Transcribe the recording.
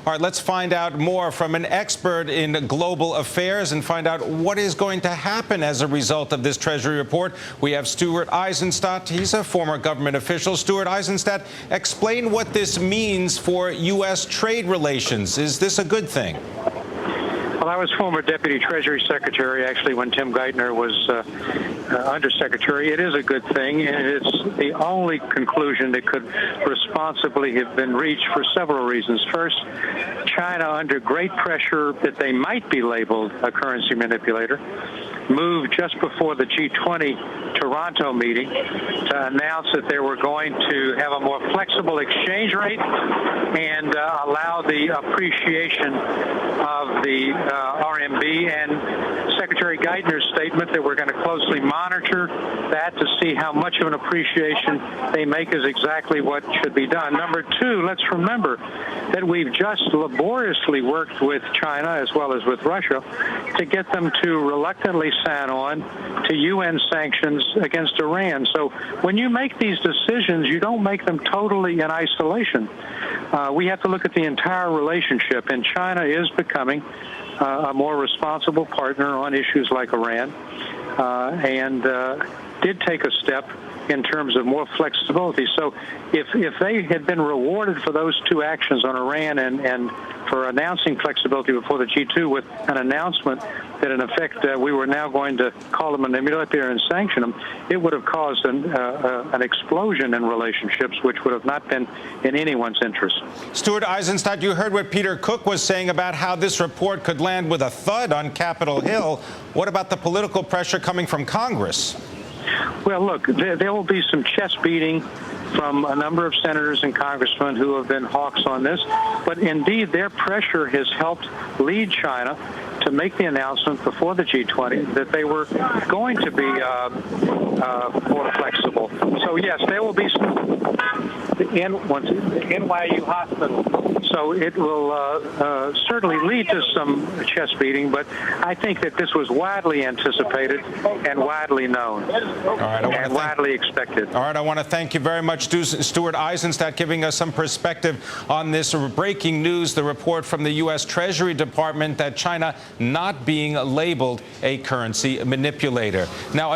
All right, let's find out more from an expert in global affairs and find out what is going to happen as a result of this Treasury report. We have Stuart Eizenstat. He's a former government official. Stuart Eizenstat, explain what this means for U.S. trade relations. Is this a good thing? Well, I was former Deputy Treasury Secretary, actually, when Tim Geithner was Undersecretary. It is a good thing, and it's the only conclusion that could responsibly have been reached for several reasons. First, China, under great pressure that they might be labeled a currency manipulator, moved just before the G20 Toronto meeting to announce that they were going to have a more flexible exchange rate and allow the appreciation of the RMB. And Secretary Geithner's statement that we're going to closely monitor that to see how much of an appreciation they make is exactly what should be done. Number two, let's remember that we've just laboriously worked with China as well as with Russia to get them to reluctantly sign on to UN sanctions against Iran. So when you make these decisions, you don't make them totally in isolation. We have to look at the entire relationship, and China is becoming a more responsible partner on issues like Iran, and did take a step in terms of more flexibility. So if they had been rewarded for those two actions on Iran and for announcing flexibility before the G2 with an announcement that, in effect, we were now going to call them a manipulator and sanction them, it would have caused an explosion in relationships, which would have not been in anyone's interest. Stuart Eizenstat, you heard what Peter Cook was saying about how this report could land with a thud on Capitol Hill. What about the political pressure coming from Congress? Well, look, there will be some chest beating from a number of senators and congressmen who have been hawks on this. But indeed, their pressure has helped lead China to make the announcement before the G20 that they were going to be more flexible. So, yes, there will be some the NYU hospital. So it will certainly lead to some chest beating, but I think that this was widely anticipated and widely known, and widely expected. All right, I want to thank you very much, Stuart Eizenstat, giving us some perspective on this breaking news, the report from the U.S. Treasury Department that China not being labeled a currency manipulator. Now,